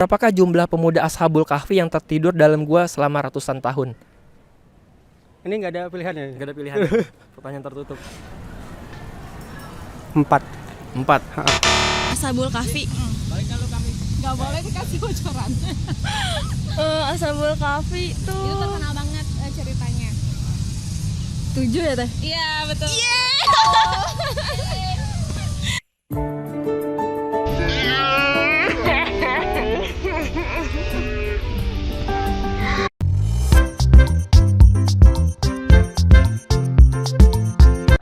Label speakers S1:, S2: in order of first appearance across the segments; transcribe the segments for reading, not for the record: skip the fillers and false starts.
S1: Berapakah jumlah pemuda Ashabul Kahfi yang tertidur dalam gua selama ratusan tahun?
S2: Ini nggak ada pilihannya.
S1: Gak ada pilihan. Pertanyaan tertutup.
S2: 4.
S1: 4.
S3: Ashabul Kahfi.
S4: Gak boleh dikasih bocoran.
S3: Ashabul Kahfi
S4: Itu
S3: tuh
S4: terkenal banget ceritanya.
S3: 7 ya teh?
S4: Iya betul.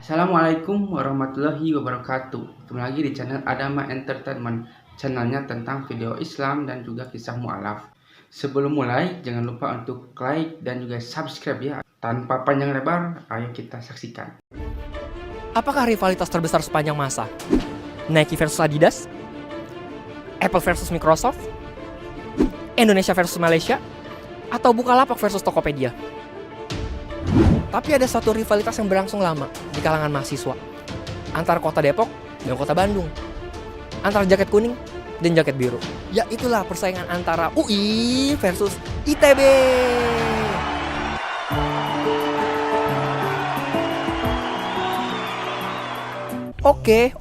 S5: Assalamualaikum warahmatullahi wabarakatuh. Ketemu lagi di channel Adama Entertainment, channelnya tentang video Islam dan juga kisah mu'alaf. Sebelum mulai, jangan lupa untuk like dan juga subscribe ya. Tanpa panjang lebar, ayo kita saksikan.
S1: Apakah rivalitas terbesar sepanjang masa? Nike versus Adidas? Apple versus Microsoft? Indonesia versus Malaysia? Atau Bukalapak versus Tokopedia? Tapi ada satu rivalitas yang berlangsung lama di kalangan mahasiswa, antara kota Depok dan kota Bandung, antara jaket kuning dan jaket biru. Ya itulah persaingan antara UI versus ITB. Oke.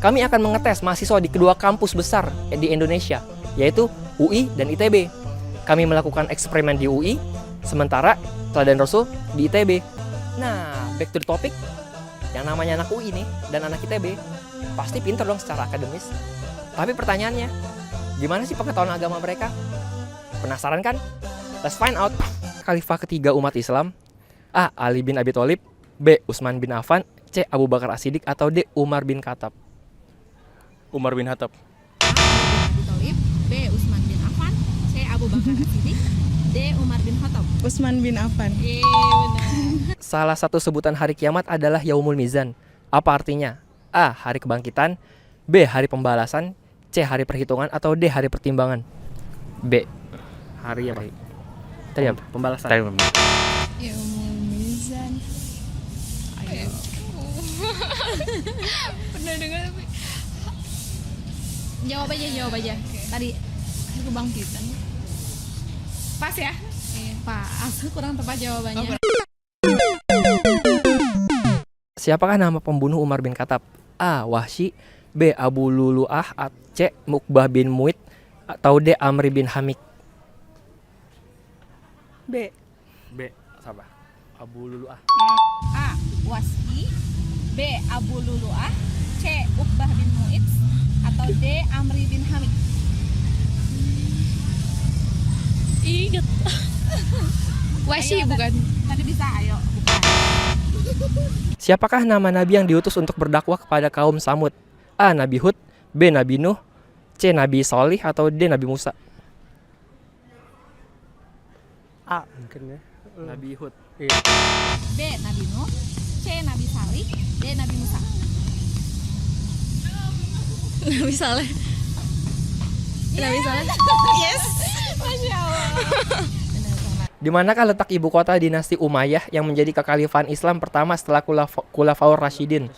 S1: Kami akan mengetes mahasiswa di kedua kampus besar di Indonesia, yaitu UI dan ITB. Kami melakukan eksperimen di UI, sementara teladan Rasul di ITB. Nah, back to the topic. Yang namanya anak UI nih dan anak ITB pasti pintar dong secara akademis. Tapi pertanyaannya, gimana sih pengetahuan agama mereka? Penasaran kan? Let's find out. Khalifah ketiga umat Islam: A. Ali bin Abi Thalib, B. Utsman bin Affan, C. Abu Bakar As-Siddiq, atau D. Umar bin Khattab.
S2: Umar bin Khattab.
S4: Abi Thalib, B. Utsman bin Affan, C. Abu Bakar As-Siddiq, D. Umar bin Khattab.
S3: Utsman bin Affan.
S4: Benar.
S1: Salah satu sebutan hari kiamat adalah Yaumul Mizan. Apa artinya? A. Hari kebangkitan, B. Hari pembalasan, C. Hari perhitungan, atau D. Hari pertimbangan. B.
S2: Hari apa?
S1: Tadi apa?
S2: Pembalasan.
S3: Yaumul Mizan. Ayo.
S4: Pernah dengar tapi jawab aja. Tadi hari kebangkitan. Pas ya? Pas. Kurang tepat jawabannya.
S1: Siapakah nama pembunuh Umar bin Khattab? A. Wahsy, B. Abu Lulu'ah, C. Mukbah bin Mu'id, atau D. Amri bin Hamik.
S3: B.
S1: B. Siapa? Abu Lulu'ah.
S4: A. Wahsy, B. Abu Lulu'ah, C. Uqbah bin Mu'id, atau D. Amri bin Hamid.
S3: Ingat. Wahsy bukan?
S4: Tadi bisa, ayo. Bukan.
S1: Siapakah nama nabi yang diutus untuk berdakwah kepada kaum Samud? A. Nabi Hud, B. Nabi Nuh, C. Nabi Shalih, atau D. Nabi Musa.
S2: A mungkin ya.
S1: Nabi Hud.
S2: Iya.
S4: B. Nabi Nuh, C. Nabi Salih, D. Nabi Musa.
S3: Nabi Saleh. Nabi Saleh. Yes.
S4: Masya Allah.
S1: Di manakah letak ibu kota dinasti Umayyah yang menjadi kekhalifahan Islam pertama setelah Khulafaur Rasyidin?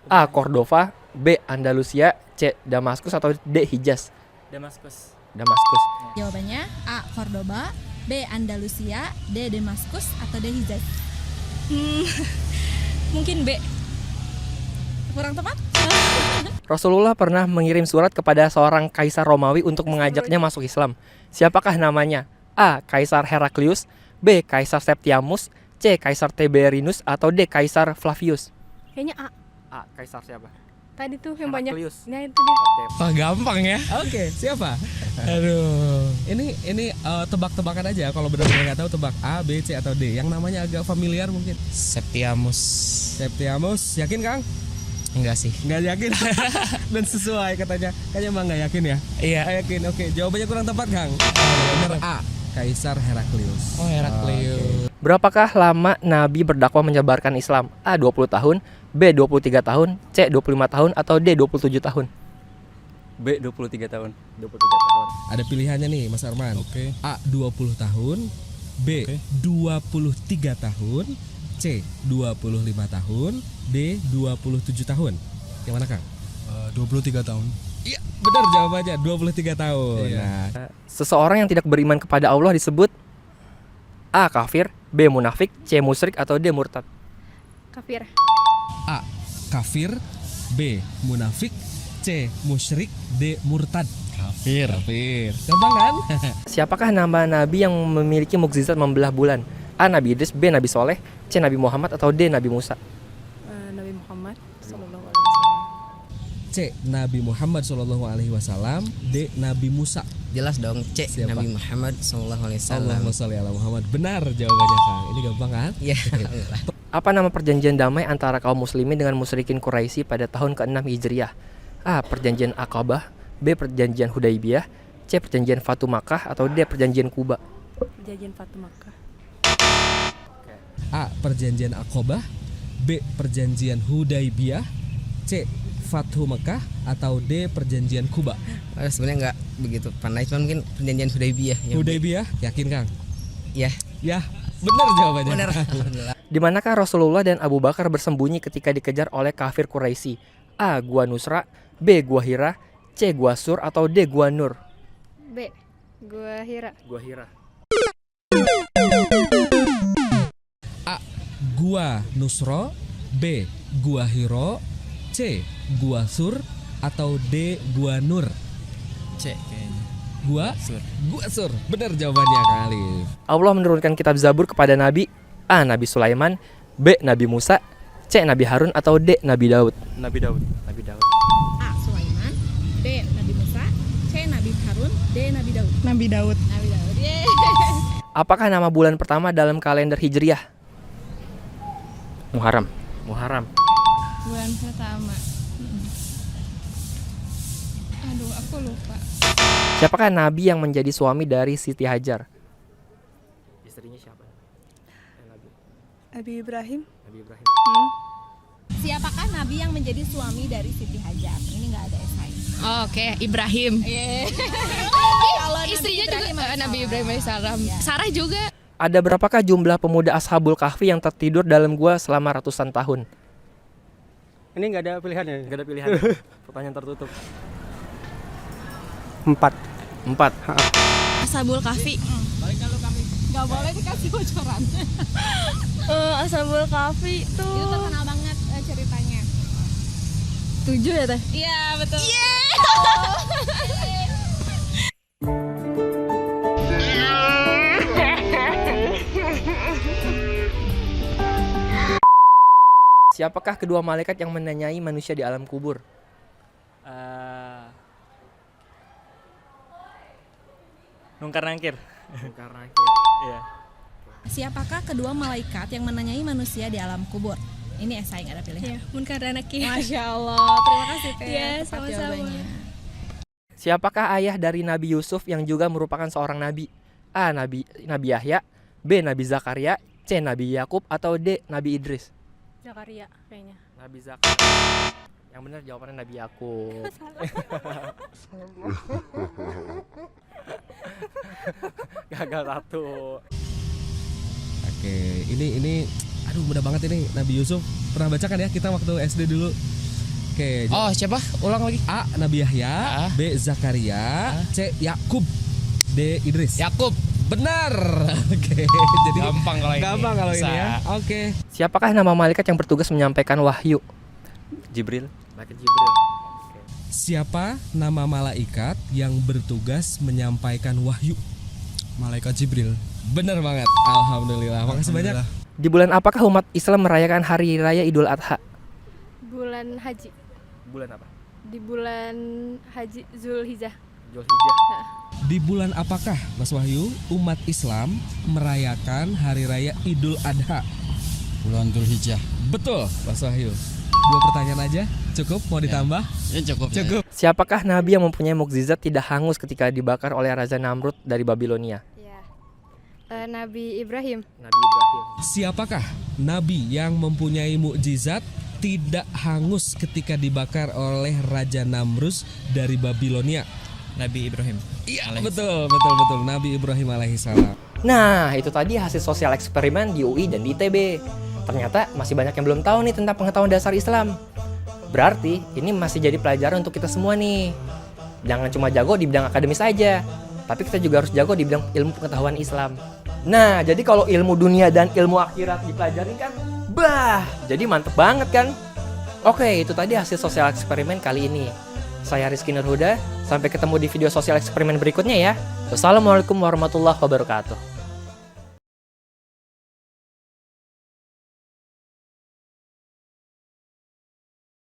S1: A. Cordova, B. Andalusia, C. Damaskus, atau D. Hijaz.
S2: Damaskus.
S4: Jawabannya A. Cordoba, B. Andalusia, D. Damaskus, atau D. Hijaz.
S3: Mungkin B. Kurang tepat?
S1: Rasulullah pernah mengirim surat kepada seorang kaisar Romawi untuk mengajaknya masuk Islam. Siapakah namanya? A. Kaisar Heraklius, B. Kaisar Septimus, C. Kaisar Tiberinus, atau D. Kaisar Flavius.
S3: Kayaknya A.
S1: A. Kaisar siapa?
S3: Tadi tuh yang banyak.
S1: Heraklius.
S3: Nah itu dia.
S1: Oke.
S6: Wah gampang ya. Oke, siapa? Aduh. Ini tebak-tebakan aja. Kalau benar-benar nggak tahu tebak A, B, C atau D. Yang namanya agak familiar mungkin.
S7: Septimus.
S6: Septimus. Yakin Kang?
S7: Enggak sih.
S6: Nggak yakin. Dan sesuai katanya. Kayaknya emang nggak yakin ya?
S7: Iya.
S6: Nggak yakin. Oke, jawabannya kurang tepat Kang. Benar A. Kaisar Heraklius.
S7: Oh, Heraklius.
S1: Berapakah lama Nabi berdakwah menyebarkan Islam? A. 20 tahun, B. 23 tahun, C. 25 tahun, atau D. 27 tahun.
S2: B 23 tahun.
S1: 23 tahun.
S6: Ada pilihannya nih Mas Arman.
S7: Oke.
S6: A. 20 tahun, B.
S7: Oke.
S6: 23 tahun, C. 25 tahun, D. 27 tahun. Yang mana Kang?
S7: 23 tahun.
S6: Iya, benar jawabannya 23 tahun.
S2: Iya.
S6: Nah,
S1: Seseorang yang tidak beriman kepada Allah disebut A. Kafir, B. Munafik, C. Musyrik, atau D. Murtad.
S3: Kafir.
S6: A. Kafir, B. Munafik, C. Musyrik, D. Murtad. Kafir. Gampang kan?
S1: Siapakah nama nabi yang memiliki mukjizat membelah bulan? A. Nabi Idris, B. Nabi Soleh, C. Nabi Muhammad, atau D. Nabi Musa.
S3: Nabi Muhammad sallallahu alaihi wasallam.
S6: C. Nabi Muhammad SAW, D. Nabi Musa.
S7: Jelas dong, C.
S6: Siapa?
S7: Nabi Muhammad sallallahu alaihi wasallam.
S6: Allahumma sholli ala Muhammad. Benar jawabannya Kang. Ini gampang kan?
S7: Iya, alhamdulillah.
S1: Apa nama perjanjian damai antara kaum muslimin dengan musyrikin Quraisy pada tahun ke-6 Hijriah? A. Perjanjian Aqabah, B. Perjanjian Hudaibiyah, C. Perjanjian Fatu Makkah, atau D. Perjanjian Kuba.
S3: Perjanjian Fatu Makkah.
S6: A. Perjanjian Aqabah, B. Perjanjian Hudaibiyah, C. Fathu Mekah, atau D. Perjanjian Kuba.
S7: Sebenarnya nggak begitu pandai, cuma mungkin perjanjian Hudaibiyah. Yang
S6: Hudaibiyah, yakin Kang?
S7: Iya.
S6: Ya, benar jawabannya.
S7: Benar. Alhamdulillah.
S1: Di manakah Rasulullah dan Abu Bakar bersembunyi ketika dikejar oleh kafir Quraisy? A. Gua Nusra, B. Gua Hira, C. Gua Sur, atau D. Gua Nur.
S3: B. Gua Hira.
S1: Gua Hira.
S6: A. Gua Nusro, B. Gua Hiro, C. Gua Sur, atau D. Gua Nur.
S7: C kayaknya.
S6: Gua Sur. Gua Sur. Benar jawabannya Kang Alif.
S1: Allah menurunkan kitab Zabur kepada Nabi A. Nabi Sulaiman, B. Nabi Musa, C. Nabi Harun, atau D. Nabi Daud.
S2: Nabi Daud.
S1: Nabi Daud.
S4: A. Sulaiman, B. Nabi Musa, C. Nabi Harun, D. Nabi Daud.
S3: Nabi Daud.
S4: Nabi Daud. Yeay.
S1: Apakah nama bulan pertama dalam kalender Hijriah?
S2: Muharram.
S1: Muharram.
S3: Bulan pertama. Aduh, aku lupa.
S1: Siapakah nabi yang menjadi suami dari Siti Hajar? Istrinya siapa?
S3: Nabi Ibrahim.
S1: Nabi Ibrahim.
S4: Siapakah nabi yang menjadi suami dari Siti Hajar? Ini nggak ada esai.
S3: Oke, Ibrahim.
S4: Kalau
S3: Istrinya juga Nabi Ibrahim alaihissalam.
S4: Ya.
S3: Sarah juga.
S1: Ada berapakah jumlah pemuda Ashabul Kahfi yang tertidur dalam gua selama ratusan tahun?
S2: Ini nggak ada pilihannya.
S1: Gak ada pilihan. Pertanyaan tertutup.
S2: 4.
S1: 4.
S3: Ashabul Kahfi.
S4: Nggak boleh dikasih bocoran.
S3: Ashabul Kahfi
S4: Itu
S3: tuh
S4: terkenal banget ceritanya.
S3: 7 ya teh?
S4: Iya betul.
S1: Siapakah kedua malaikat yang menanyai manusia di alam kubur?
S2: Nungkar nangkir.
S1: Karena
S2: Iya.
S4: Siapakah kedua malaikat yang menanyai manusia di alam kubur? Ini esai nggak ada pilihan.
S3: Ya, Munkar dan Nakir.
S4: Masya Allah, terima kasih Teh.
S3: Iya,
S4: Tepat
S3: sama-sama.
S4: jawabannya.
S1: Siapakah ayah dari Nabi Yusuf yang juga merupakan seorang nabi? A. Nabi Yahya, B. Nabi Zakaria, C. Nabi Yakub, atau D. Nabi Idris.
S3: Zakaria kayaknya.
S1: Nabi Zakaria. Yang benar jawabannya Nabi Yakub. Gagal satu.
S6: Oke, ini aduh mudah banget ini Nabi Yusuf. Pernah baca kan ya kita waktu SD dulu. Oke.
S7: Oh, siapa? Ulang lagi.
S6: A. Nabi Yahya,
S7: A.
S6: B. Zakaria, C. Yakub, D. Idris.
S7: Yakub.
S6: Benar. Oke, jadi
S7: Gampang kalau ini.
S6: gampang kalau ini ya.
S7: Bisa.
S6: Oke.
S1: Siapakah nama malaikat yang bertugas menyampaikan wahyu?
S2: Jibril.
S1: Malaikat Jibril.
S6: Siapa nama malaikat yang bertugas menyampaikan wahyu?
S7: Malaikat Jibril.
S6: Benar banget. Alhamdulillah. Makasih banyak.
S1: Di bulan apakah umat Islam merayakan hari raya Idul Adha?
S3: Bulan haji.
S1: Bulan apa?
S3: Di bulan haji Zulhijjah.
S1: Zulhijjah.
S6: Di bulan apakah, Mas Wahyu, umat Islam merayakan hari raya Idul Adha?
S7: Bulan Dzulhijjah.
S6: Betul, Mas Wahyu. 2 pertanyaan aja, cukup? Mau ditambah?
S7: Ya cukup.
S6: Cukup.
S1: Siapakah nabi yang mempunyai mukjizat tidak hangus ketika dibakar oleh Raja Namrud dari Babilonia?
S3: Ya. Nabi Ibrahim.
S1: Nabi Ibrahim.
S6: Siapakah nabi yang mempunyai mukjizat tidak hangus ketika dibakar oleh Raja Namrus dari Babilonia?
S7: Nabi Ibrahim.
S6: Iya, betul. Nabi Ibrahim alaihissalam.
S1: Nah, itu tadi hasil sosial eksperimen di UI dan di ITB. Ternyata masih banyak yang belum tahu nih tentang pengetahuan dasar Islam. Berarti ini masih jadi pelajaran untuk kita semua nih. Jangan cuma jago di bidang akademis aja, tapi kita juga harus jago di bidang ilmu pengetahuan Islam. Nah, jadi kalau ilmu dunia dan ilmu akhirat dipelajarin kan, jadi mantep banget kan? Oke, itu tadi hasil sosial eksperimen kali ini. Saya Rizky Nurhuda, sampai ketemu di video sosial eksperimen berikutnya ya. Wassalamualaikum warahmatullahi wabarakatuh.